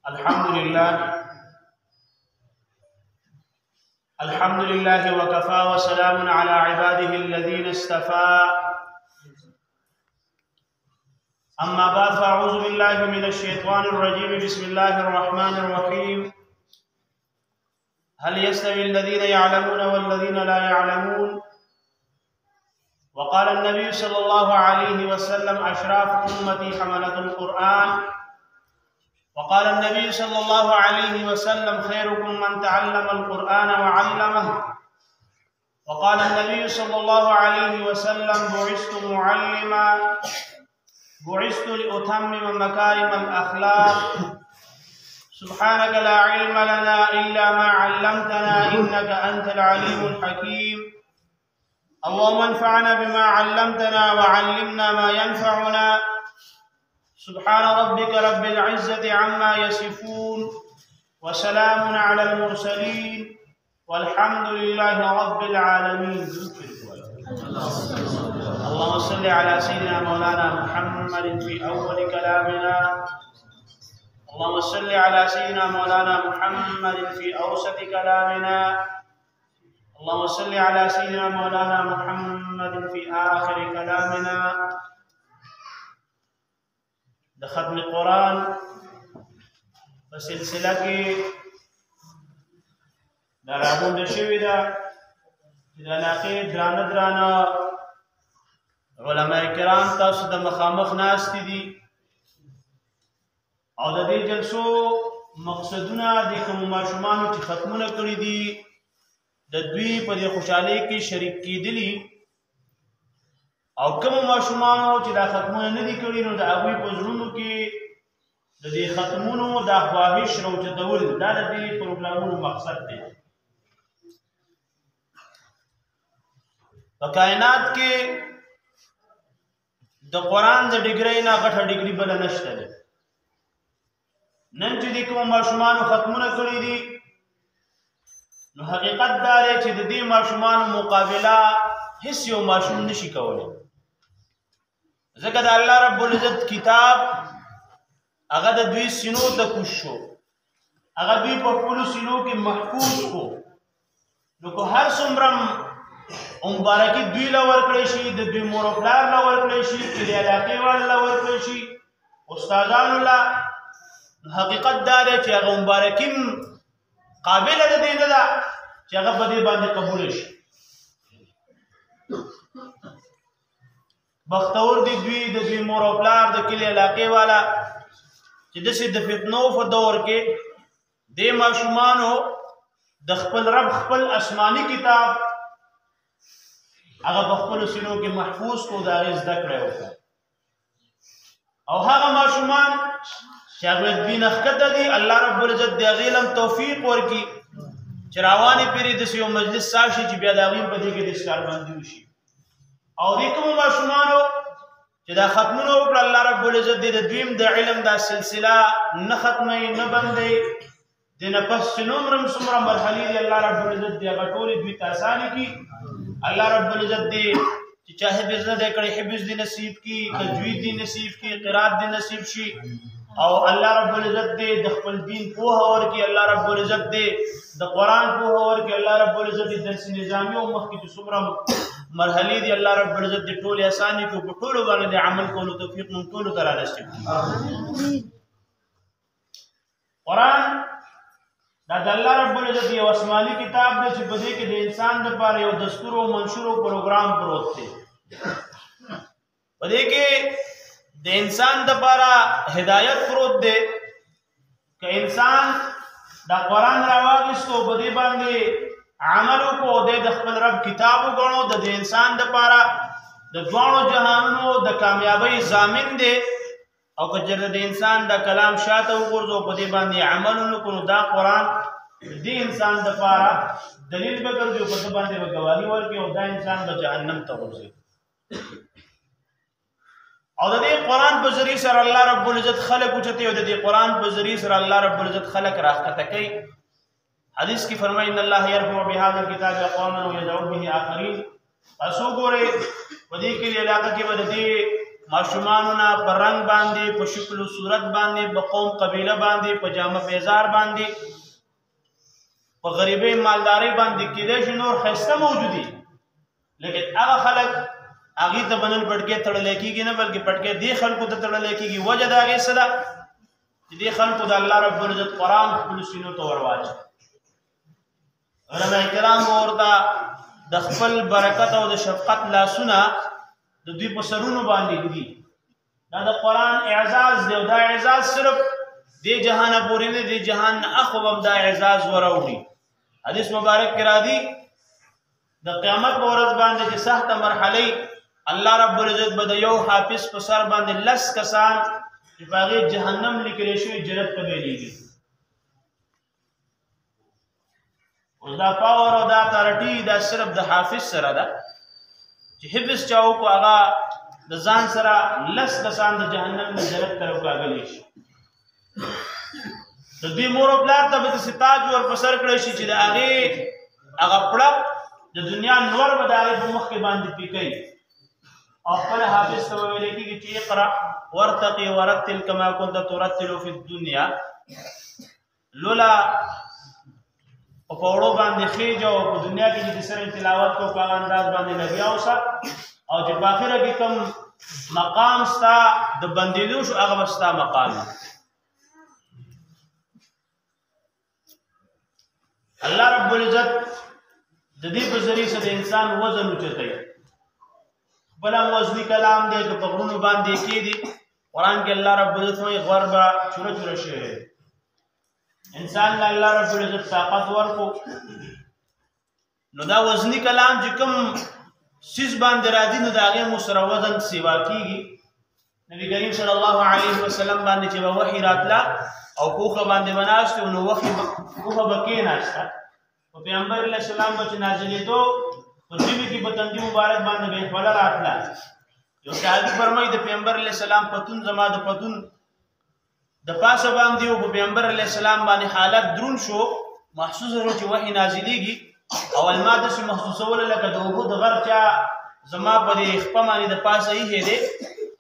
الحمد لله وكفى وسلام على عباده الذين اصطفى. أما بعد فأعوذ بالله من الشيطان الرجيم. بسم الله الرحمن الرحيم. هل يستوي الذين يعلمون والذين لا يعلمون؟ وقال النبي صلى الله عليه وسلم: أشراف أمتي حملة القرآن. وقال النبي صلى الله عليه وسلم: خيركم من تعلم القرآن وعلمه. وقال النبي صلى الله عليه وسلم: بعثت معلما، بعثت لأتمم مكارم الأخلاق. سبحانك لا علم لنا إلا ما علمتنا إنك أنت العليم الحكيم. اللهم انفعنا بما علمتنا وعلمنا ما ينفعنا. سبحان ربك رب العزة عما يصفون وسلام على المرسلين والحمد لله رب العالمين. اللهم صل على سيدنا مولانا محمد في أول كلامنا. اللهم صل على سيدنا مولانا محمد في أوسط كلامنا. اللهم صل على سيدنا مولانا محمد في آخر كلامنا. د ختم قرآن په سلسله کې دا راغونډه شوې ده چې د علاقې درانه علماء کرام تاسو د مخامخ ناستې دي او د دې جلسو مقصدونه د کومو ماشومانو چې ختمونه کړي دي د دوی په دې خوشحالۍ کې شریک کېدلي او کوم ماشومانو چې دا ختمونه نه دي کړي نو د هغوی په زړونو کې د دې ختمونو دا خواهش راوچتول دا د دې پروګرامونو مقصد دی. په کائنات کې د قرآن د ډګرۍ نه غټه ډګري بله نشته ده. نن چې د کومو ماشومانو ختمونه کړي دي نو حقیقت دا دی چې د دې ماشومانو مقابله هیڅ یو ماشوم نشي کولی، ځکه د الله رب العزت کتاب هغه د دوی سینو ته کوز شو، هغه دوی په خپلو سینو کې محفوظ کړو. نو که هر څومره مبارکي دوی له ورکړی شي، د دوی مور او پلار له ورکړی شي، کلي علاقې والو له ورکړی شي، استادانو له، حقیقت دا دی چې هغه مبارکي قابله د دې نه ده چې هغه په دې باندې قبوله شي. بختور دي دوی د دوی مور او پلار د کلي علاقې والا چې داسې د فتنو په دور کې دې ماشومانو د خپل رب خپل آسماني کتاب هغه په خپلو سینو کې محفوظ کړو، د هغې زده کړه یې وکړه. او هغه ماشومان چې هغوی دوی نه ښکته دي الله رب العزت د هغې هم توفیق ورکړي چې روانې پیرې داسې یو مجلس راشي چې بیا د هغوی په دې کې د سکاربندي وشي. او دې کومو ماشومانو چې دا ختمونه وکړه الله رب العزت دې د دویم د علم دا سلسله نه ختموي نه بندوي، دې نه پس چې نومره څومره مرحلې دي الله رب العزت دې هغه ټولې دوی ته اسانې کړي. الله رب العزت دې چې چا حفظ نه دی کړی حفظ دې نصیب کړي، تجوید دې نصیب کړي، قرات دې نصیب شي. او الله رب العزت دې د خپل دین پوهه ورکړي، الله رب العزت دې د قرآن پوهه ورکړي، الله رب العزت دې درس نظامي او مخکې چې څومره مرحلې دي الله رب العزت دې ټولې اسانې کړو، په ټولو باندې د عمل کولو توفیق موږ ټولو ته رانصیب کړي. قرآن دا د الله رب العزت یو آسماني کتاب دی چې په دې کې د انسان دپاره یو دستور او منشور او پروګرام پروت دی. په دې کې د انسان دپاره هدایت پروت دی. که انسان دا قرآن راواخیستو په دې باندې عمل وکړو، د خپل رب کتاب وګڼو، د انسان دپاره د دواړو جهانونو د کامیابۍ ضامن دی. او که چېرته د انسان د کلام شاته وغورځو په دې باندې عمل ونه کړو، دا قرآن د انسان دپاره دلیل به ګرځي او په ده باندې به ګواهي ورکړي او دا انسان به جهنم ته غورځي. او د دې قرآن په ذریعې سره الله رب العزت خلق اوچتوي او د دې قرآن په ذریعې سره الله رب العزت خلق راښکته کوي. حدیث کې فرمایي ان الله يرفع بهذا الكتاب اقواما ويدعو به آخرين. تاسو ګورئ په دې کلي علاقه کې به د دې ماشومانو نه په رنګ باندې په شکل او صورت باندې په قوم قبیله باندې په جامه بیزار باندې په غریبۍ مالدارۍ باندې کېدای شي نور ښایسته موجودي لیکن هغه خلک هغې ته به نن پټکې تړلی کېږي نه بلکې پټکې دې خلکو ته تړلی کېږي وجه د هغې څه ده چې دې خلکو د الله رب العزت قرآن خپلو سینو ته ور واچوي علما کرام ورته د خپل برکت او د شفقت لاسونه د دوی په سرونو باندې دي دا د قرآن اعزاز دی او دا اعزاز صرف دې جهانه پورې نه دې جهان نه اخو هم دا اعزاز وراوړي حدیث مبارک کې راځي د قیامت په ورځ باندې چې سخته مرحله الله رب العزت به د یو حافظ په سر باندې 10 کسان چې په هغې جهنم لیکلی شوي جنت ته بیلیږي اوس دا پاور او دا اتارټي دا صرف د حافظ سره ده چې حفظ چا وکړو هغه د ځان سره 10 کسان د جهنم نه جنت ته راکاږلی شي د دوی مور او پلار ته به داسې تاج ور په سر کړی شي چې د هغې هغه پړق د دنیا نور به د هغې په مخ کې باندې پیکوي او خپل حافظ ته به ویلی کېږي چې اقرأ وارتقي ورتل کما كنت ترتل فی الدنیا لولا او په وړو باندې خېجه او په دنیا کې چې سره تلاوت کو په انداز باندې لګیا اوسه او چې په آخره کې کوم مقام ستا د بندېدو شو هغه به ستا مقام الله رب العزت د دې په ذریعه سره د انسان وزن اوچتوي خپل وزني کلام دی که په غرونو باندې کېږي قرآن کې الله رب العزت وایي غر به چوره چوره شوی انسان له الله رب العزت طاقت ورکو نو دا وزني کلام چې کوم سیز باندې راځي نو د هغې مو سره وزن سیوا کېږي نبي کریم صلی الله علیه وسلم باندې چې به وحي راتله او کوخه باندې به ناست نو کوخه به کېناسته په پیغمبر علیه السلام به چې نازلېدو په ژمي کې به تندي مبارک باندې به خوله راتله یو صحابي فرمایي د پیغمبر علیه السلام پتون زما د پتون د پاسه باندې او په پیغمبر علیه السلام باندې حالت درون شو محسوس شو چې وحي نازلېږي او ما داسې محسوسوله لکه د اوبو د غر چا زما په دې خپه باندې د پاسه ایښی دی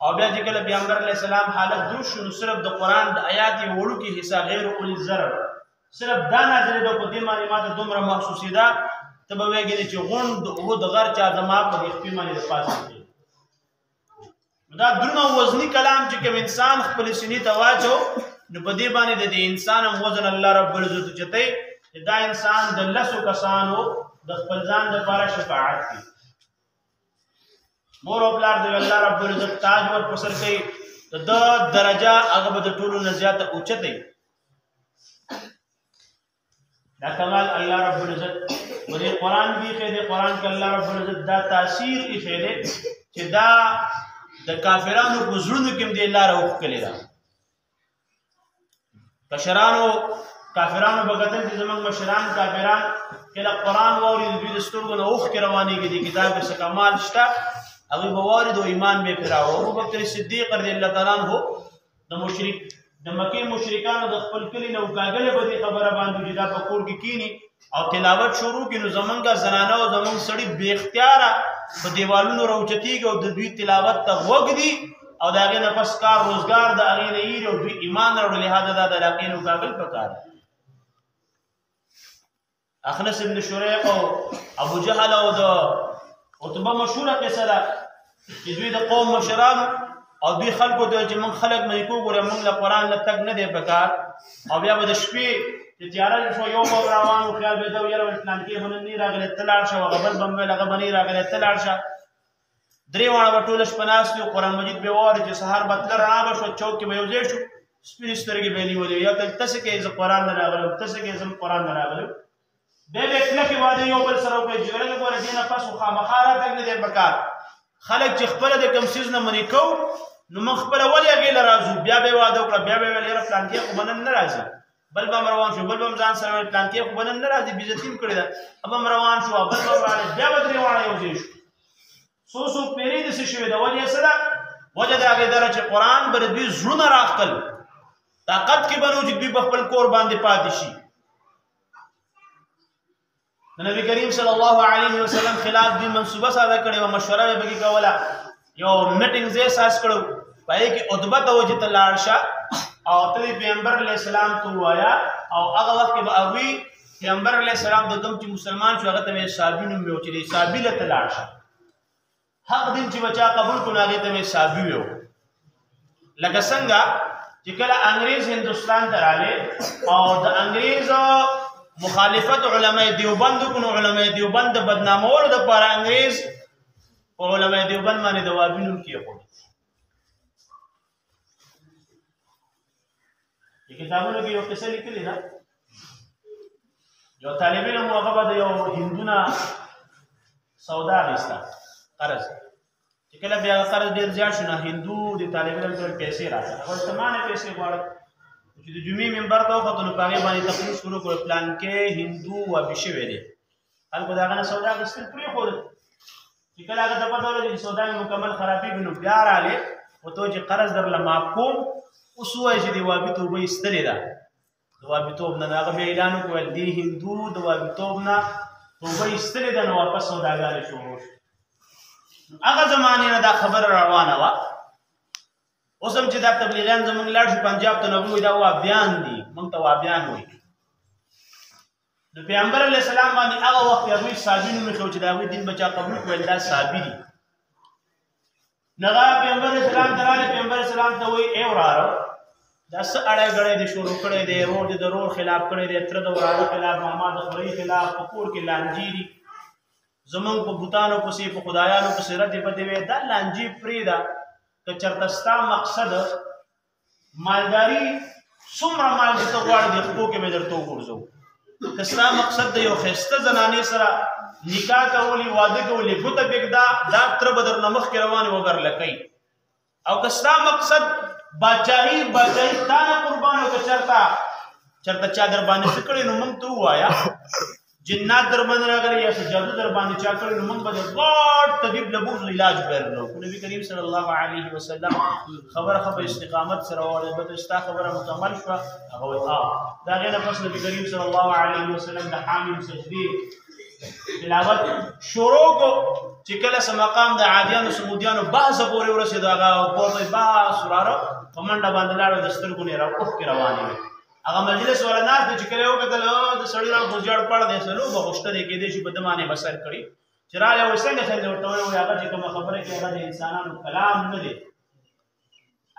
او بیا چې کله پیغمبر علیه السلام حالت درون شو نو صرف د قرآن د آیات یې وړوکې حصه غیر اولی الضرر صرف دا نازلېدو په دې باندې ما ته دومره محسوسېده ته به ویږي چې غونډ د اوبو د غر چا زما په دې خپې باندې د پاسه دی دا درون او وزني کلام چې کوم انسان خپل سینې ته واچو نو په دې باندې د انسان هم وزن الله رب العزت اوچتوي چې دا انسان د 10 کسانو د خپل ځان لپاره شفاعت کوي مور او پلار د الله رب العزت تاج ور په سر کوي د درجه هغه به د ټولو نه زیاته اوچتوي دا کمال الله رب العزت په قرآن کې د قرآن کې الله رب العزت دا تاثیر ایښی دی چې دا د کافرانو په زړونو کې هم دې لاره وښکلې ده کشرانو کافرانو به کتل چې زموږ مشران کافران کله قرآن واوري د دوی د سترګو نه اوښکې روانېږي دې کتاب کې څه کمال شته هغوی به واورېد او ایمان به یې پرې راوړ ابوبکر صدیق رضی الله تعالی عنه د مکې مشرکانو د خپل کلي نه وکاږلې په دې خبره باندې چې دا په کور کې کینی او تلاوت شروع کړي نو زمونږ زنانه او زمونږ سړي بې اختیاره په دیوالونو راوچتېږي او د دوی تلاوت ته غوږ دي او د هغې نه پس کار روزګار د هغې نه ایري او دوی ایمان راوړي لهذا دا د علاقې نه وکاږل پکار اخنس ابن شریق او ابو جهل او د عتبه مشهوره قصه ده چې دوی د قوم مشرانو او دوی خلکو ته چې موږ خلک نه یې کوو موږ له قرآن نه تګ نه دی پکار او بیا به د شپې چې تیاره شو یو به روان و خیال به ده یاره اسلام کې به نن نه راغلی ته لاړ شه هغه بل به هم ویل هغه به نه راغلی ته لاړ شه درې واړه به ټوله شپه ناست وي قرآن مجید به واوري چې سهار به تله رڼا به شوه چوک کې به یو ځای شو سپینې سترګې به یې نیولې یا ته څه کوې زه قرآن نه راغلی ته څه کوې زه قرآن نه راغلی بیا به کلکې واده یو بل سره وکړي چې ګوره ګوره دې نه پس خو خامخا راتګ نه دی پکار خلک چې خپله د کوم څیز نه منې کوو نو موږ خپله ولې هغې له راځو بیا به یې واده وکړه بیا به یې ویل یاره پلانکې خو به نن نه راځي بل به هم روان شو بل به هم ځان سره ویل پلانکې خو به نن نه راځي بېزتي م کړې ده اب هم روان شو بل به هم راغلی بیا به درې واړه یو ځای شو څو پیرې داسې شوې ده وجه یې څه ده وجه د هغې دا ده چې قرآن به د دوی زړونه راښکل طاقت کې به نه چې دوی په خپل کور باندې پاتې شي د نبي کریم صلی الله علیه وسلم خلاف دوی منصوبه ساده کړې وه مشوره به پکې کوله یو میټینګ ځای ساس کړو پای کې عتبه ته وځي ته لاړ شه او ته پیغمبر علیه السلام ته وایا او هغه وخت کې به اوی پیغمبر علیه السلام د کوم چې مسلمان شو هغه ته صحابي نوم یو چې صحابي له ته لاړ شه حق دین چې بچا قبول کړو هغه ته صحابي وو لکه څنګه چې کله انګريز هندستان ته راغله او د انګريز مخالفت علماء دیوبند کو علماء دیوبند بدنامول د پر انګريز او علماء دیوبند باندې د وابینو کیو د کتابونو کې یو قصه لیکلې ده یو طالب علم هغه د یو هندونا سودا غستا قرض چې کله بیا قرض ډیر زیات شونه هندو د طالب علم ته پیسې راځي هغه سمانه پیسې غواړي چې د جمعې منبر ته وخت نو پاره باندې تقریر شروع کړ پلان کې هندو و بشي ویلې هغه دا غنه سودا غسل پرې خور چې کله هغه د پدول چې سودا مکمل خرابې بنو بیا رااله او ته چې قرض در لما کوم اوس وایي چې دی وابي توبه استلې ده د وابي توب نه هغه بیا اعلان وکړ دی هندو د وابي توب نه توبه استلې ده نو واپس سوداګر شروع هغه زمانه نه دا خبر روانه و اوس هم چې دا تبلیغیان زمونږ لاړ شو پنجاب ته نو دا وابیان دي مونږ ته وابیان وایي د پیغمبر علیه السلام باندې هغه وخت هغوی صابین ومېښو چې د هغوی دین بچا قبول کړل دا صابي دي نغه پیغمبر اسلام ته راغلی پیغمبر اسلام ته وایي ای وراره دا څه اړی ګړی دې شروع کړی دی رور دې د رور خلاف کړی دی تره د وراره خلاف ماما د خورۍ خلاف په کور کې لانجې دي زمونږ په بوتانو پسې په خدایانو پسې ردې بدې وې دا لانجې پرېږده که چېرته ستا مقصد مالداري څومره مال چې ته غواړې د خپو کې مې درته وغورځوو که ستا مقصد د یو ښایسته زنانې سره نکاح کولی واده کولی ګوته پرېږده دا تره به درنه مخکې روانې وګرله کوي او که ستا مقصد باچاهي تا نه قربان او که چېرته چا در باندې څه کړی نو موږ ته ووایه جنات در باندې راغلي یا جادو در باندې چا کړی نو موږ به د غټ طبیب له بوغ علاج پیرلو نبي کریم صلی الله علیه وسلم خبره استقامت سره وړه ستا خبره مکمل شوه هغه وایي دا هغې نه پس نبي کریم صلی الله علیه وسلم د حامیم سجدې تلاوت شروع کو چې کله څه مقام د عادیانو سمودیانو بحثه پورې ورسېدو هغه پورته بس وراره په منډه باندې لاړو د سترګو نه اوښکې روانې وې هغه مجلس والا ناست دی چې کله یې وکتل د سړي را غوجاړ پړ دی څه لوبه غوښته دی کېدای شي په ده باندې بسر کړي چې راغلی وایي څنګه ورته وایي هغه چې کومه خبره کوي هغه د انسانانو کلام نه دی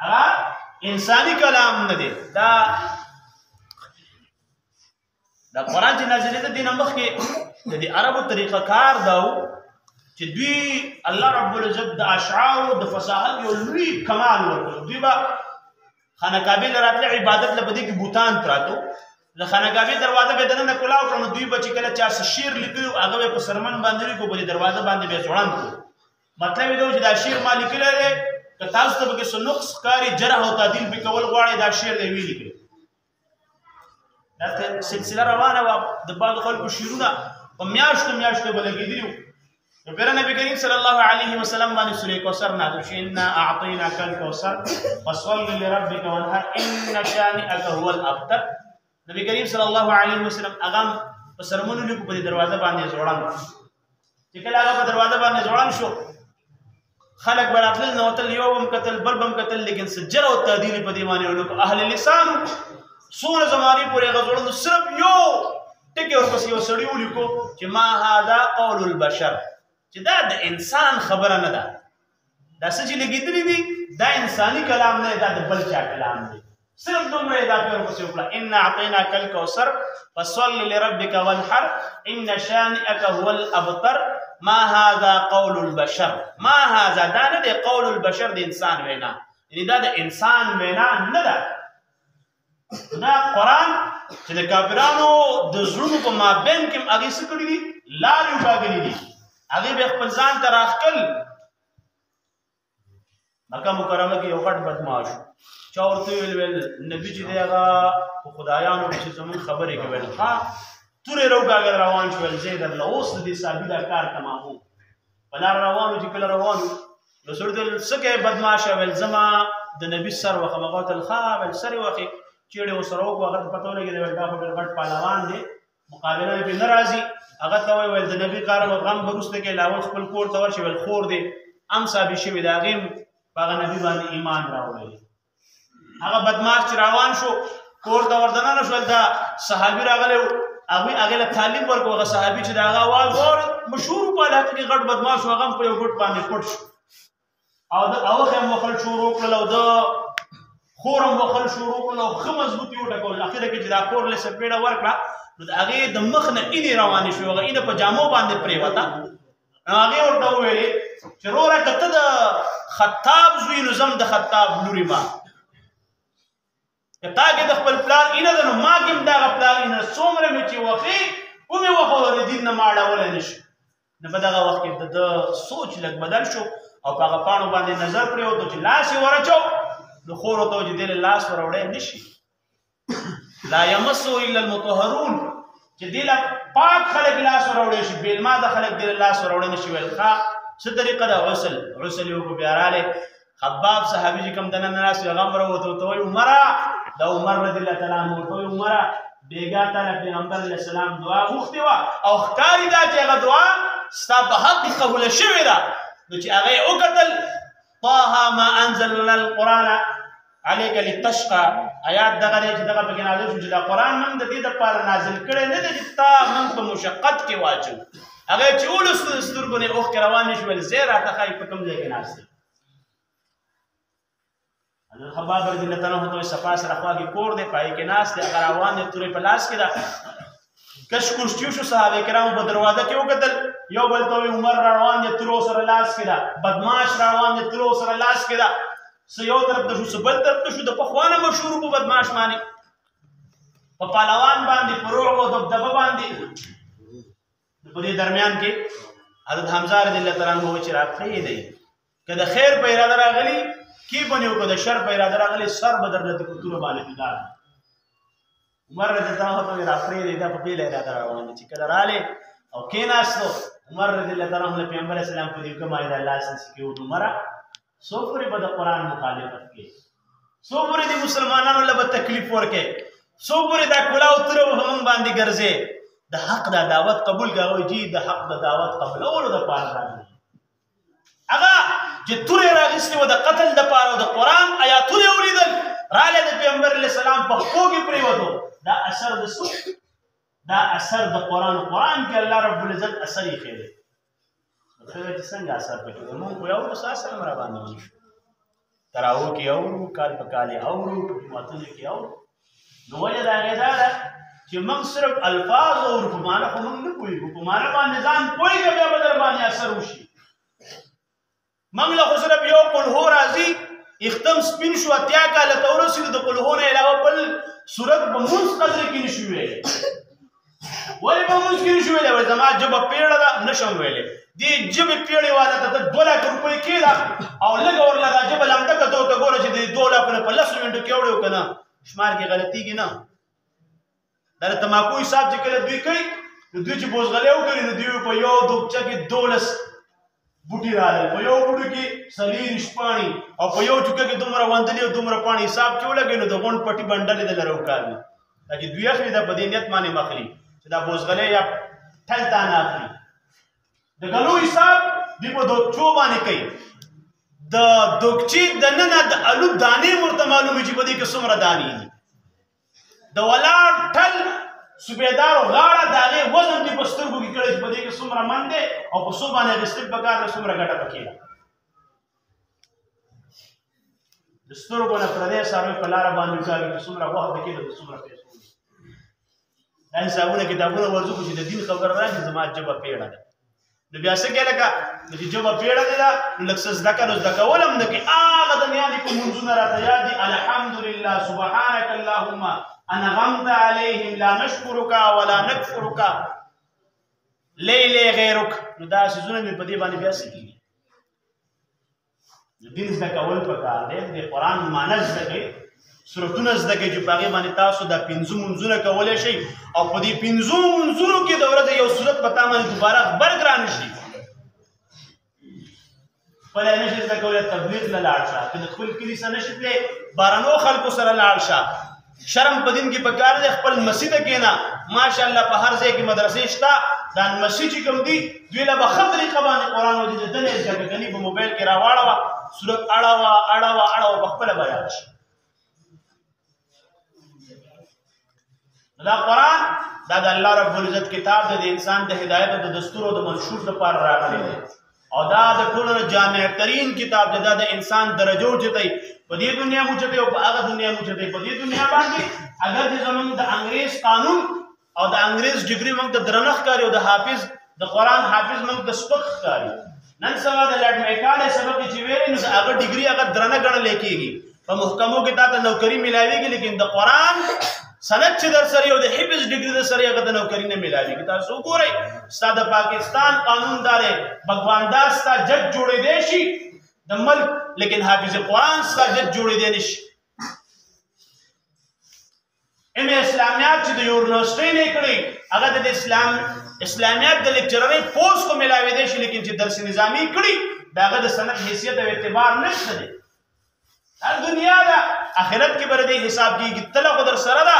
هغه انساني کلام نه دی دا قرآن چې نازلېده دې نه مخکې د دې عربو طریقه کار دا و چې دوی الله رب العزت د اشعارو د فصاحت یو لوی کمال ورکړو دوی به خانه کعبې له راتلې عبادت له په دې کې بوتان پراتو د خانه کعبې دروازه به دننه کلاو کړو نو دوی به چې کله چا څه شعر لیکلي هغه به په سرمن باندې لیکو په دې دروازه باندې به ځوړند کړو مطلب یې دا و چې دا شعر ما لیکلی دی که تاسو ته پکې څه نقص ښکاري جرح او تعدیل پې کول غواړئ دا شعر دی ویې لیکئ دا سلسله روانه وه د بعضو خلکو شعرونه په میاشتو میاشتو به لګېدلي وو نو بیا نبی کریم صلی الله علیه وسلم باندې سورې کوثر نازل شو انا اعطیناک الکوثر فصل لربک وانحر ان شانئک هو الابتر نبی کریم صلی الله علیه وسلم هغه په سرمنو لیکو په دروازه باندې ځوړند چې کله هغه په دروازه باندې ځوړند شو خلک به راتلل نوتل یو بم کتل بل بم کتل لیکن سجر او تعدیل په دې باندې ولکو اهل لسان څومره زمانې پورې هغه ځوړند صرف یو ټکي ورپسې یو سړي ولیکو چې ما هذا قول البشر چې دا د انسان خبره نه ده دا څه چې لګېدلي دي دا انساني کلام نه دی دا د بل چا کلام دی صرف دومره یې دا پې ورپسې وکړه انا اعطیناک الکوثر فصل لربک وانحر ان شانئک هو الابتر ما هذا قول البشر ما هذا دا نه دی قول البشر د انسان وینا یعنی دا د انسان وینا نه ده دا قرآن چې د کافرانو د زړونو په مابین کې هغې څه کړي دي لارې وټاکلي دي هغې به خپل ځان ته راښکل مکه مکرمه کې یو غټ بدمعاش چا ورته ویل نبي چې دی هغه په خدایانو چې زمونږ خبرې کې ویل ها تورې روکاږل روان شو ویل زه یې درله اوس د دې صحابي دا کار تمامو په لار روانو چې کله روانو نو سړي ته ویل څه کوې بدمعاشه ویل زما د نبي سر وخم هغه ورته ویل ښه ویل سر یې وخې چیړې ورسره وکړو هغه ته پته ولګېده ویل دا خو ډېر غټ پهلوان دی مقابله یې پرې نه راځي هغه ته ویل د نبي کار او غم به وروسته کې لاول خپل کور ته ورشي ویل خور دی هم ثابت شوي د هغې په هغه نبي باندې ایمان راوړی. هغه بدماش چې روان شو کور ته ور دننه شول، دا صحابي راغلی و، هغې له تعلیم ورکړو. هغه صحابي چې د هغه اواز واورېد مشهور و په علاقه کې غټ بدماش و، هغه هم په یو ګوټ باندې پټ شو او د اوښ یې هم وخل شروع کړل او د خور هم وخل شروع کړل او ښه مضبوط یې وټکول. اخره کې چې دا کور له سپېړه ورکړه نو د هغې د مخ نه اینې روانې شوې، هغه اینه په جامو باندې پرېوته. نو هغې ورته وویلې چې وروره که ته د خطاب زوی نو زم د خطاب لورې ما، که تا کې د خپل پلار اینه ده نو ما کې هم د هغه پلار اینه. څومره مې چې وښې کومې وښه د دین نه ما اړولی نه شي. نو په دغه وخت کې د سوچ لږ بدل شو او په هغه پاڼو باندې نظر پرېوتو چې لاس یې ورچو. نو خور ورته و چې دې له لاس وروړی نه شي، لا یمسو الا المطهرون، چې دې له پاک خلک لاس وروړی شي، بېلماده خلک دې له لاس وروړی نه شي. ویل ښه څه طریقه ده؟ غسل یې وکړو. بیا رالی خباب صحابي چې کوم دننه ناست وي هغه هم راووته، ورته وایي عمره، دا عمر رضی الله تعالی عنه ورته وایي عمره بېګا تا له پیغمبر علیه السلام دعا غوښتې وه او ښکاري دا چې هغه دعا ستا په حق کې قبوله شوې ده. نو چې هغه یې وکتل طه ما انزلنا القرآن عليك لتشقى آیات دغه دی چې دغه پکې نازل شو چې دا قرآن موږ د دې دپاره نازل کړی نه دی چې تا موږ په مشقت کې واچو. هغه چې ولوستو د سترګو نه اوښکې روانې شول، زه راته ښایي په کوم ځای کې ناست دی. حضرت خباب رضی الله تعالی عنه ته صفا سره خوا کې کور دی، پای کې ناست دی، هغه روان دی، تورې په لاس کې ده. کش کشتیو شو، صحابه کرامو په دروازه کې وکتل، یو بل ته وایي عمر را روان دی تورو سره لاس کې ده، بدماش را روان دی تورو سره لاس کې ده. څه یو طرف ته شو څه بل طرف ته شو، د پخوا نه مشهور په بدماش باندې، په پهلوان باندې، په روع او دبدبه باندې. په دې درمیان کې حضرت حمزه رضی الله تعالی عنه وایي چې راپرېږدئ، که د خیر په اراده راغلي کې بنې او که د شر په اراده راغلي سر به درله د کوتونو باندې فدا. عمر رضی الله عنه ته راپرېږدئ، دا په بېله اراده روان دي. چې کله رالی او کېناستو، عمر رضی الله تعالی عنه پیغمبر علیه السلام په دې کومه د الله سنسي کې وویل عمره څو پورې به د قرآن مخالفت کې، څو پورې د مسلمانانو له به تکلیف ورکې، څو پورې دا کلاو توره به په موږ باندې ګرځې. د حق دا دعوت قبول کړه. وایي جي د حق د دعوت قبولولو دپاره راغلی. هغه چې تورې راغېستې وه د قتل دپاره او د قرآن ایاتونه یې ولیدل، رالی د پیغمبر علیه السلام په پښو کې پرېوتو. دا اثر د څه؟ دا اثر د قرآن کې الله رب العزت اثر یې ښیي. چې څنګه اثر پکې دی، مونږ خو یې اورو، ستا سره هم راباندې ونشو. تراوو کې اورو، کال په کال یې اورو، په جوماتونو کې اورو. نو وجه د هغې دا ده چې موږ صرف الفاظ اورو، په معنی خو موږ نه پوهېږو. په معنی باندې ځان پوهېږه بیا به در باندې اثر وشي. موږ له خو صرف یو قل هو راځي، اختم سپین شو، اتیا کاله ته ورسېدو، د قل هو نه علاوه بل صورت په مونځ قدر کې نه شو ویلی. ولې په مونځ کې نه شو ویلی؟ وایي زما ژبه پیړه ده، نه شم ویلی. دې ژبې پیړې والا ته 2 لک روپۍ کېده او لږه ورله دا ژبه لمټکه ته ورته ګوره چې د 2 لکونه په 10 منټو کې اوړې که نه، شمار کې غلطېږي نه. دا د تماکو حساب چې کله دوی کوي نو دوی چې بوزغلې وکړي نو دوی په یو دوبچه کې 12 بوټي راغلل، په یو بوټو کې 40 پاڼې او په یو چوکه کې دومره وندلې او دومره پاڼې حساب کې ولګوي نو د غونډ پټي بنډلې د لره وکاږي. دا چې دوی اخلي دا په دې نیت باندې مخلي چې دا بوزغلې یا ټل تا نه اخلي. د غلو حساب دی په دوچو باندې کوي. د دوکچې دننه د الو دانې ورته معلومې چې په دې کې څومره دانې دي. د ولاړ ټل صوبېدار غاړه د هغې وزن دې په سترګو کې کړی چې په دې کې څومره من دی او په څو باندې اخیستل پکار ده، څومره ګټه پکې ده. د سترګو نه پردی څاروی په لاره باندې وکاږي چې څومره وخت پکې ده، د څومره پیسو دي. دا حسابونه کتابونه ورزو چې د دین خبر راشي زما ژبه پیړه ده. نو بیا څه کې لکه چې ژبه پیړه دی ده نو لږ څه زده کړه نو زده کول هم نه کوي. هغه د نیا دي په مونځونه راته یاد دي الحمدلله سبحانک اللهم انغمت علیهم لا نشکرک ولا نکفرک لیلی غیرک. نو دا څیزونه مې په دې باندې بیا څه کېږي؟ د دین زده کول پکار دی، د قرآن معنی زده کوي، سورتونه زده کوي چې په هغې باندې تاسو دا 5 منځونه کولی شئ او په دې 5 منځونو کې د ورځې یو صورت په تا باندې دوباره غبرګ را نه شي. خپله یې نه شي زده کولی تبلیغ له لاړ شه، که د خپل کلي سره نه شي تللی بهرنو خلکو سره لاړ شه. شرم په دین کې پکار دی، خپل مسجد ته کښېنه، ماشاءالله په هر ځای کې مدرسې شته دا مسجد چې کوم دي دوی له به ښه طریقه باندې قرآن وایي د ده نه یې زده کړه کني په موبایل کې راواړوه صورت اړوه په خپله به یاد شي دا قرآن دا د الله رب العزت کتاب دی د انسان د هدایت او د دستور او د منشور لپاره راغلی دی او دا د ټولو نه جامع ترین کتاب دی دا د انسان درجو اوچتوي په دې دنیا مو اوچتوي او په هغه دنیا مو اوچتوي په دې دنیا باندې اگر چې زموږ د انګریز قانون او د انګریز ډګري موږ ته درنه ښکاري او د حافظ د قرآن حافظ موږ ته سپک ښکاري نن سبا د لارډ میکالې سبق چې ویلې نو هغه ډګري هغه درنه ګڼلی کېږي په محکمو کې تا ته نوکري میلاویږي لیکن د قرآن سند چې در سره یو د حفظ ډګري در سره هغه د نوکري نه میلاویږي تاسو وګورئ ستا د پاکستان قانون دارې بګواندار ستا جج جوړېدی شي د ملک لیکن حافظ قرآن ستا جج جوړېدی نه شي اسلامیات چې د یونیورسټۍ نه کړی هغه د اسلامیات د لیکچررۍ پوسټ کو ملاوېدی شي لیکن چې درس نظامي کړي د هغه د سند حیثیت او اعتبار نشته دی هر دنیا ده آخرت کې به د حساب کېږي تله خو در سره ده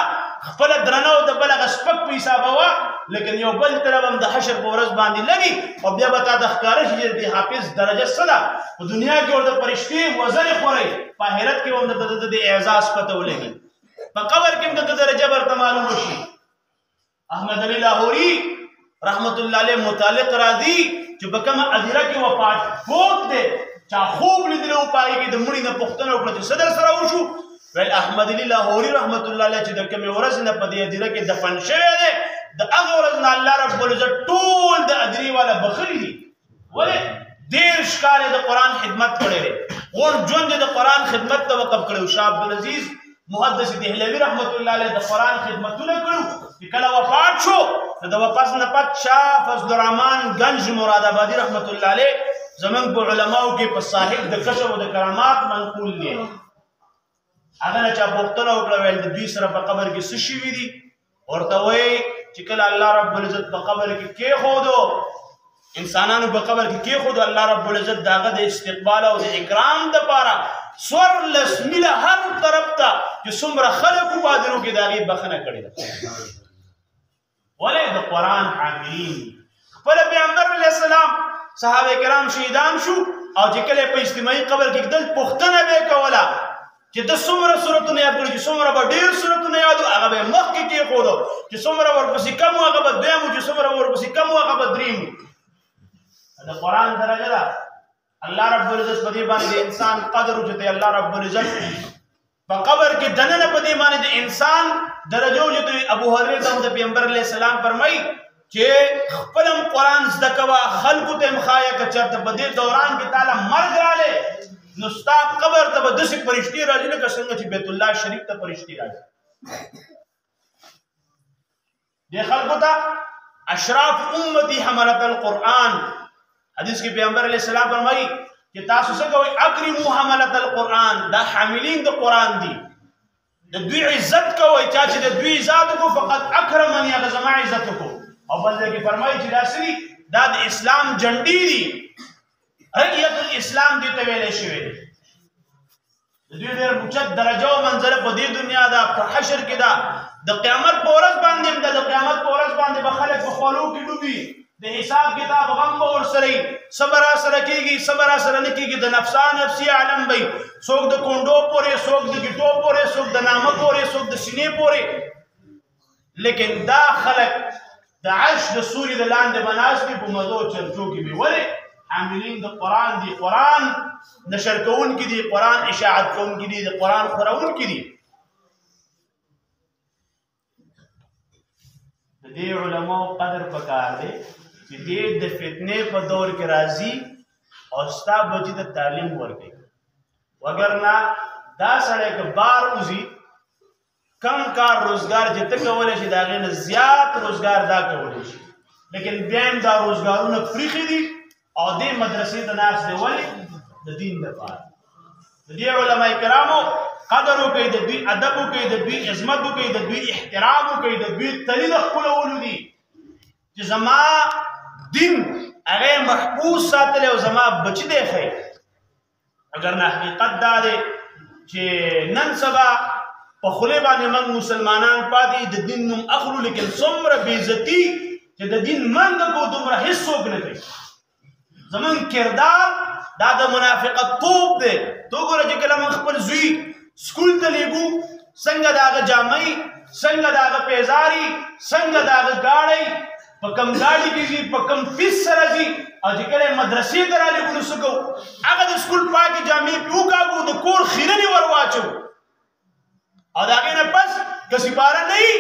خپله درنه او د بل هغه سپک په حسابه وه لیکن یو بل طلب هم د حشر په ورځ باندې لګي او بیا به تا ته ښکاره شي چې د حافظ درجه څه ده په دنیا کې ورته فرشتې وزرې خورئ په آخرت کې به هم درته د اعزاز پته ولګي په قبر کې هم د درجه ورته معلومه شي احمد علي لاهوري رحمت الله علیه متعلق راځي چې په کومه اذیره کې وفات فوت دی چا خوب لیدلی و په هغې کې د مړي نه پوښتنه وکړه چې څه در سره وشو ویل احمد علي لاهوري رحمت الله علیه چې د کومې ورځې نه په دې اذیره کې دفن شوی دی د هغه ورځ نه الله رب العزت ټول د اذیرې والا بخلي دي ولې 13 کاله د قرآن خدمت کړی دی غون ژوند د قرآن خدمت ته وقف کړی و شاه عبدالعزیز محدث دهلوي رحمت الله علیه د قرآن خدمتونه کړو چې کله وفات شو د وفات نه پات شاه فضل الرحمن گنج مراد آبادي رحمت الله علیه زمونږ په علماو کې په صاحب د کشف او د کرامات منقول دي هغه نه چا پوښتنه وکړه ویل د دوی سره په قبر کې څه شوي دي ورته وایي چې کله الله رب العزت په قبر کې کېښودو انسانانو په قبر کې کېښودو الله رب العزت د هغه د استقبال او د اکرام دپاره 14 میله هر طرف ته چې څومره خلک وو بادرو کې د هغې بخښنه کړې ده ولې د قرآن حاملین خپله پیغمبر علیه السلام صحابه کرام شهیدان شو او چې کله په اجتماعي قبر کې کېدل پوښتنه به یې کوله چې د څومره صورتونه یاد کړي چې څومره به ډېر صورتونه یاد وو هغه به یې مخکې کېښودو چې څومره ورپسې کم وو هغه به دویم وو چې څومره ورپسې کم وو هغه به دریم وو د قرآن درجه ده الله رب العزت په دې باندې د انسان قدر اوچتوي الله رب العزت په قبر کې دننه په دې باندې د انسان درجه اوچتوي ابو هريره ته د پیغمبر علیه السلام فرمایي چې خپلم قرآن زده کوه خلکو ته هم ښایه که چېرته په دې دوران کې تاله مرګ رالی نو ستا قبر ته به داسې فرشتې راځي لکه څنګه چې بیت الله شریف ته فرشتې راځي دې خلکو ته اشراف امتي حملت القرآن حدیث کې پیغمبر علیه السلام فرمایي چې تاسو څه کوئ اکرموا حملت القرآن دا حاملین د قرآن دي د دوی عزت کوئ چا چې د دوی عزت وکړو فقط اکرمني هغه زما عزت وکړو او بل ځای کې فرمایي چې دا څه دي دا د اسلام جنډې دي رقیت الاسلام دې ته ویلی شوی دی د دوی ډېر اوچت درجه او منزله په دې دنیا ده په حشر کې ده د قیامت په ورځ باندې هم ده د قیامت په ورځ باندې به خلک په خولو کې ډوبي د حساب کتاب غم به ورسره وي څه به راسره کېږي څه به راسره نه کېږي د نفسا نفسي عالم به څوک د کونډو پورې څوک د ګیټو پورې څوک د نامه پورې څوک د سینې پورې لیکن دا خلک د عرش د سوري د لاندې به ناست دي په مزو چرچو کې وي ولې حاملین د قرآن دي قرآن نشر کوونکي دي قرآن اشاعت کوونکي دي د قرآن خپروونکي دي د دې علماو قدر پکار دی چې دې د فتنې په دور کې راځي او ستا بچي ته تعلیم ورکوي وګرنه دا سړی که بار وځي کم کار روزګار چې ته کولی شي د هغې نه زیات روزګار دا کولی شي لیکن بیا هم دا روزګارونه پریښي دي او دې مدرسې ته ناست دی ولې د دین دپاره د دې علما کرامو قدر وکړئ د دوی ادب وکړئ د دوی عظمت وکړئ د دوی احترام وکړئ د دوی تلي د ښکلولو دي چې زما دین هغه محفوظ ساتلی او زما بچي دی ښی اگر نه حقیقت دا دی چې نن سبا په خولې باندې موږ مسلمانان پاتې د دین نوم اخلو لیکن څومره بې عزتي چې د دین منګه کو دومره هېڅ څوک نه کوي زمونږ کردار دا د منافقت توب دی تو ګوره چې کله موږ خپل زوی سکول ته لیږو څنګه د هغه جامې څنګه د هغه پیزاري څنګه د هغه ګاډۍ په کم ګاډي کې ځي په کم فیس سره ځي او چې کله مدرسې ته رالیږو نو څه کوو هغه د سکول پاکې جامې پې وکاږو د کور خیرنې ور واچوو او د هغې نه پس که سپاره نه وي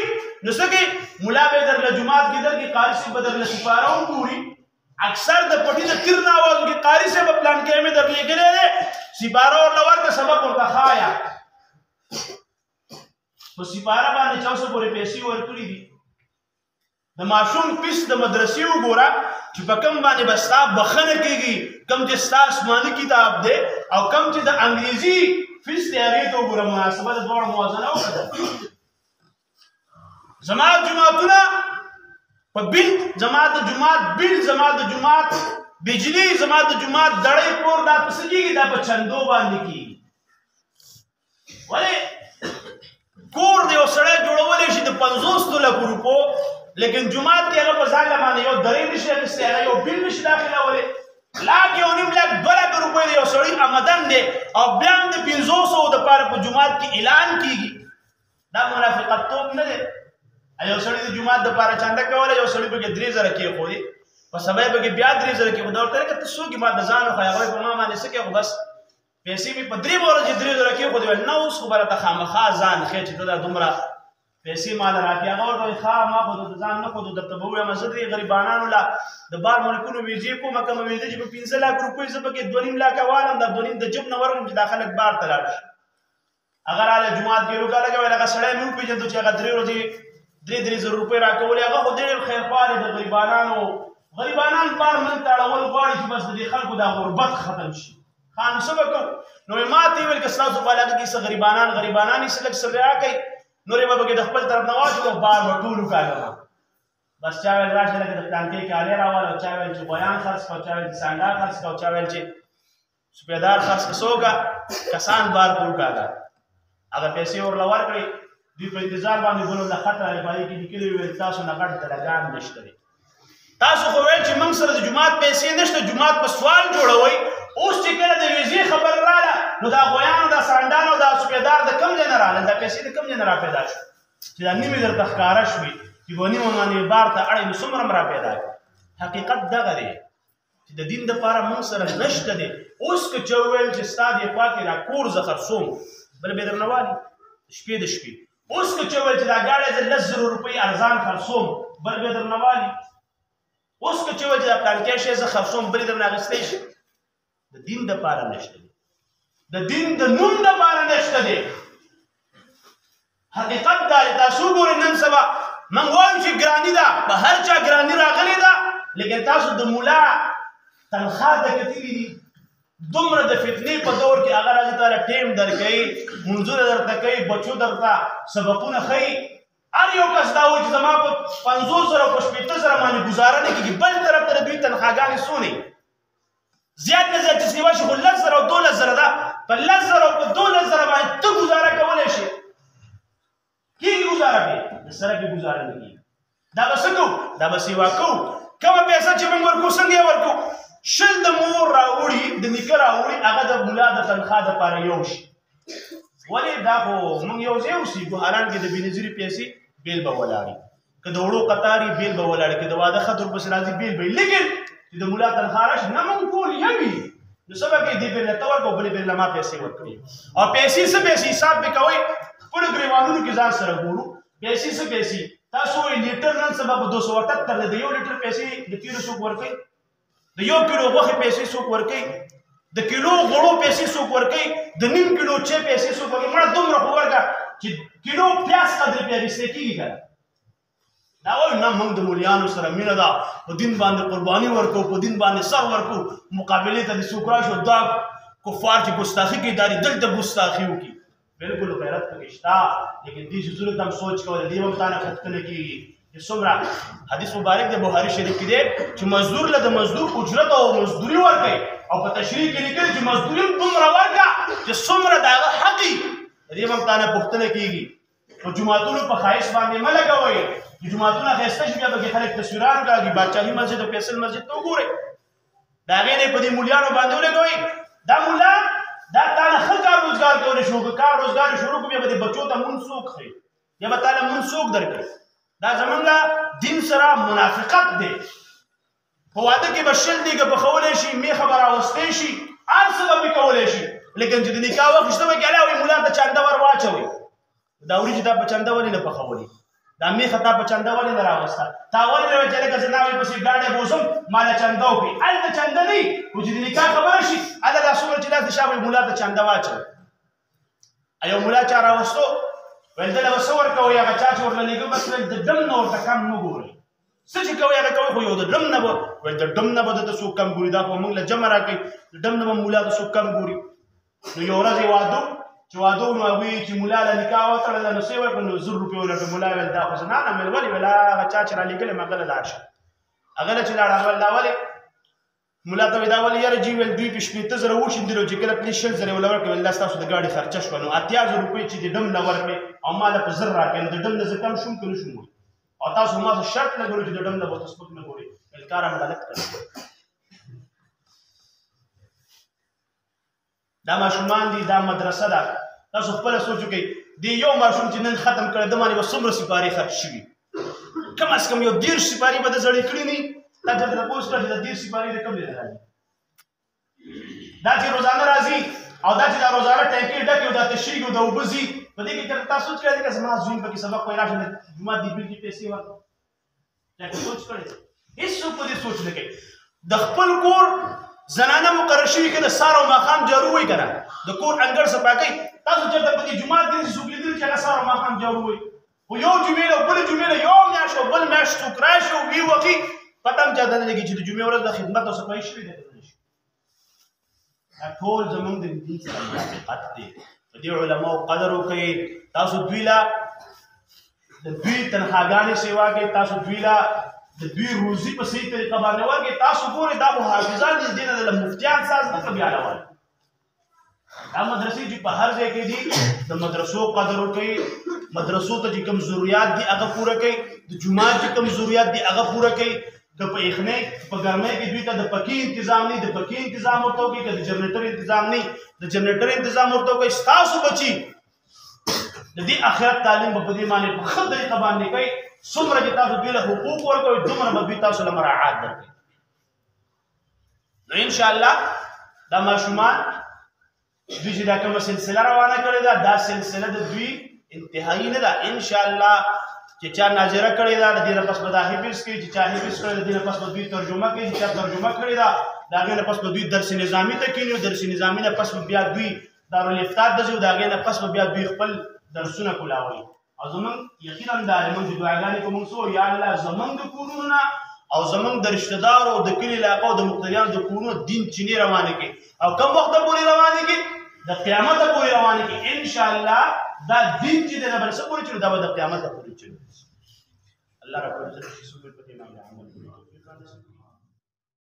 نو څه کوي ملا به یې درله جومات کې درکړي قاري صاحب به درله سپاره وګوري اکثر د پټي د تیر نه آواز وکړي قاري صاحب په پلان کې مې درلېږلی دی سپاره ورله ورکړه سبق ورته ښایه په سپاره باندې 400 پورې پیسې ورکړي دي د ماشوم فیس د مدرسې وګوره چې په کم باندې به ستا بخښنه کېږي کم چې ستا آسماني کتاب دی او کم چې د انګریزي فیس دی هغې ته وګوره مناسبه د دواړو موازنه وکړه زما جوماتونه په بل زما د جومات بل زما د جومات بجلی زما د جومات دړۍ پور دا په څه کېږي دا په چندو باندې کېږي ولې کور د یو سړی جوړولی شي د 50 لکو روپو لیکن جومات کې هغه په ځان باندې یو درې نشي اخیستی هغه یو بل نشي داخلولی لاک یو نیم لاک 2 لک روپۍ د یو سړي آمدن دی او بیا هم د 500 دپاره په جومات کې اعلان کېږي دا منافقت توب نه دی یو سړي د جومات دپاره چنده کوله یو سړي پکې 3000 کېښودې په سبا یې پکې بیا 3000 کېښوده ورته ویل که ته څوک یې ما د ځان وښایه هغه په ما باندې څه کوې خو بس پیسې مې په 3 ورځې 3000 کېښودې ویل نه اوس خو به راته خامخا ځان ښیې چې ته دا دومره پیسې ماله راکړې هغه ورته وایي ښه ما خو د ځان نه ښودو درته به ووایم زه دې غریبانانو له د بار ملکونو ویزې کومه کومه ویزې چې په 15 لک روپۍ زه پکې 2.5 لکه والم دا 2.5 د جب نه ورغلم چې دا خلک بار ته لاړ شي هغه راله جومات کې روکا لګوي هغه سړی مې وپېژندو چې هغه 3 ورځې 3,000 روپۍ راکولې هغه خو ډېر خیرخواه دی د غریبانانو غریبانان بار من ته اړول غواړي چې بس د دې خلکو دا غربت ختم شي ښه نو څه به کوو نو مې ما ته یې ویل که ستاسو په علاقه کې څه غریبانان یې څه لږ څه رعا کوي نورې به پکې د خپل طرف نه واچوو بار به ټول وکاږم بس چا ویل راشه لکه د پلانکۍ کالي راوله چا ویل چې غویان خرڅ کړه چا ویل چې سانډا خرڅ کړه چا ویل چې سپېدار خرڅ کړه څه وکړه کسان بار ته وکاږه هغه پیسې ورله ورکړې دوی په انتظار باندې بل ورله خط راغی په هغې کې لیکلي ویل تاسو نه غټ دلګان نشته دی تاسو خو ویل چې موږ سره د جومات پیسې نشته جومات په سوال جوړوئ اوس چې کله د ویزې خبر راله نو دا غویانو دا سانډانو دا سپېدار د کوم ځای نه راغلل دا پیسې د کوم ځای نه راپیدا شو چې دا نیمې درته ښکاره شوې چې په نیمه باندې بار ته اړې نو څومره هم راپیدا کړي حقیقت دغه دی چې د دین دپاره موږ سره نشته دی اوس که چا وویل چې ستا دې خوا کې دا کور زه خرڅوم بل به یې درنه والي شپې د شپې اوس که چا وویل چې دا ګاډی زه 10,000 روپۍ ارزان خرڅوم بل به یې درنه والي اوس که چا وویل چې دا پلانکۍ شی زه خرڅوم بل یې درنه اخیستی شي د دین دپاره نشته دی د دین د نوم دپاره نشته دی حقیقت دا دی تاسو وګورئ نن سبا موږ وایو چې ګراني ده په هر چا ګراني راغلې ده لیکن تاسو د ملا تنخوا ته کتلي دي دومره د فتنې په دور کې هغه راځي تاله ټیم درکوي منځونه درته کوي بچو درته سبقونه ښیي هر یو کس دا وایي چې زما په 50,000 او په 80,000 باندې ګزاره نه کېږي بل طرف ته د دوی تنخواګانې څونه زیات نه زیات چې سیوا شي خو 10,000 او 12,000 ده په 10,000 او په 12,000 باندې ته ګزاره کولی شي کېږي ګزاره کوي د سره کې ګزاره نه کېږي دا به څه کوو دا به سیوا کوو کومه پیسه چې موږ ورکوو څنګه یې ورکوو 20 د مور راوړي د نیکه راوړي هغه د ملا د تنخوا دپاره یو شي ولې دا خو موږ یو ځای اوسېږو حالانکې د بېنظیرې پیسې بیل به ولاړي که د وړو قطاري بیل به ولاړي که د واده ښه درپسې راځي بیل به لیکن چې د ملا تنخوا راشي نه موږ ټول یو وي نو څه به کوي دې بیل نه ته ورکړو بلې بیل نه ما پیسې ورکړي او پیسې څه پیسې حساب پې کوئ خپلو ګریوانونو کې ځان سره ګورو پیسې څه پیسې تاسو وایي لیټر نن سبا په 278 دی د 1 لیټر پیسې د تیلو څوک ورکوي د 1 کیلو غوښې پیسې څوک ورکوي د کیلو غوړو پیسې څوک ورکوي د نیم کیلو چای پیسې څوک ورکوي مړه دومره خو ورکړه چې کیلو پیاز قدرې پې اخیستی کېږي که دا وایو نه موږ د مولیانو سره مینه ده په دین باندې قرباني ورکوو په دین باندې سر ورکوو مقابلې ته د څوک راشو دا کفار چې ګستاخي کوي دا دې دلته ګستاخي وکړي بالکل غیرت پکې شته لیکن دې شیزونو ته هم سوچ کوه د دې هم تا نه پوښتنه کېږي چې څومره حدیث مبارک د بخاري شریف کې دی چې مزدور له د مزدور اجرت او مزدوري ورکوي او په تشریح کې لیکلي چې مزدوري هم دومره ورکړه چې څومره د هغه حق وي دې هم تانه پوښتنه کیږي او جمعتونو په خایس باندې مه لګوئ چې جمعتونه ښایسته شي بیا پکې خلک تصویران کاږي بادشاهي مسجد او فیصل مسجد ته وګورئ د هغې نه یې په دې مولیانو باندې ولګوئ دا مولا دا تانه ښه کار روزګار کولی شو که کار روزګار شروع کړو بیا به دې بچو ته مونځ څوک ښیي بیا به تاله مونځ څوک درکوي دا زمونږ دین سره منافقت دی په واده کې به شل دیګه پخولی شي میخه به راوستی شي هر څه به پې کولی شي لیکن چې د نکاح وخت شته به کې الله وایي ملا ته چانده ور واچوئ دا وریجې تا په چنده ولې نه پخولي دا میخه تا په چنده ولې نه راوسته تا ولې نه وایي چې لکه زه ناوې پسې ګاډی بوځم ماله چنده وکړي هلته چنده نه وي خو چې د نکاح خبره شي هلته دا څومره چې داسې شا وایي ملا ته چنده واچوئ یو ملا چا راوستو ویل دله به څه ورکوئ هغه چا چې ورله لېږم بس ویل د ډم نه ورته کم مه ګورئ څه چې کوئ هغه کوئ خو یو د ډم نه به ویل د ډم نه به درته څوک کم ګوري دا خو موږ له جمع راکوي د ډم نه به ملا ته څوک کم ګوري نو یو ورځ یې واده چې واده نو هغوی چې ملا له نکاح وتړله نو څه یې ورکړل نو 100 روپۍ ولګه ملا ویل دا خو زنانه مې ولې ویل هغه چا چې رالېږلی م هغه له لاړ شه هغه له چې لاړ هغه ویل دا ولې ملا ته وایي دا ولې یاره جي ویل دوی په 15,000 وشیندلي چې کله پلې 100,000 یې ورکړې ویل دا ستاسو د ګاډي خرچه شوه نو 80,000 روپۍ چې د ډم نه ورکړې او ما له په 1000 راکړې نو د ډم نه زه کم شوم که نه شوم او تاسو ما ته شرط لګولو چې د ډم نه به ته سپک نه ګورئ ویل کار هم غلط کړی دا ماشومان دي دا مدرسه ده تاسو خپله سوچ وکئ دې یو ماشوم چې نن ختم کړی ده باندې به څومره سپارې خرڅ شوي کم از کم یو 10 سپارې به د زړې کړي نه تا چېرته تپوس کړه چې د 10 سپارې د کوم ځای نه راځي دا چې روزانه راځي او دا چې دا روزانه ټینکۍ ډکې او دا تشریږي او دا اوبه ځي په دې کې چېرته تا سوچ کړی دی که زما زوی پکې سبق وایي راشه د جومات د بیل کې پیسې ورکړه چا سوچ کړی هېڅوک په دې سوچ نه کوي د خپل کور زنانه مقرر شوي که د سهار او ماښام جارو وایي که نه د کور انګړ صفا کوي تاسو چېرته په دې جومات کې داسې څوک لیدلي چې هغه سهار او ماښام جارو وایي خو یو جمعې نه بلې جمعې نه یو میاشت او بل میاشت څوک راشي او ویې وکړي پته هم چاته نه لګي چې د جمعې ورځ د خدمت او صفایي شوې ده که نه شي دا ټول زموږ د دین سره منافقت دی په دې علماو قدر وکړئ تاسو دوی له د دوی تنخواګانې سیوا کوئ تاسو دوی له د دوی روزي په صحیح طریقه باندې ورکړئ تاسو ګورئ دا خو حافظان دي دې نه د مفتیان ساز نه که بیا راولي دا مدرسې چې په هر ځای کې دي د مدرسو قدر وکړئ مدرسو ته چې کوم ضرورت دي هغه پوره کړئ د جومات چې کوم ضرورت دي هغه پوره کړئ د په یخنۍ په ګرمۍ کې دوی ته د پکې انتظام نه د پکې انتظام ورته وکړئ که د جنریټر انتظام نه د جنریټر انتظام ورته وکړئ ستاسو بچي د دې آخرت تعلیم به په دې باندې په ښه طریقه باندې کوئ څومره چې تاسو دوی له حقوق ورکوئ دومره به دوی تاسو له مراعات درکوي نو انشاءالله دا ماشومان دوی چې دا کومه سلسله روانه کړې ده دا سلسله د دوی انتهایی نه ده انشاءالله چې چا ناظره کړې ده د دې نه پس به دا حفظ کوي چې چا حفظ کړی د دې نه پس به دوی ترجمه کوي چې چا ترجمه کړې ده د هغې نه پس به دوی درس نظامي ته کښېني او درس نظامي نه پس به بیا دوی دارالافتا ته ځي او د هغې نه پس به بیا دوی خپل درسونه کولاوي او زمونږ یقینا دا زمونږ چې دعاګانې کوو موږ څه وایو یا الله زمونږ د کورونو نه او زمونږ د رشته دارو او د کلي علاقو او د مقتدیانو د کورونو دین چینې روانې کړي او کوم وخته پورې روانې کړي د قیامته پورې روانې کړي انشاءالله دا دین چې دی نه بل څه پورې چلو دا به د قیامته پورې چلو الله رب العزت چې څوک په دې باندې عمل کوي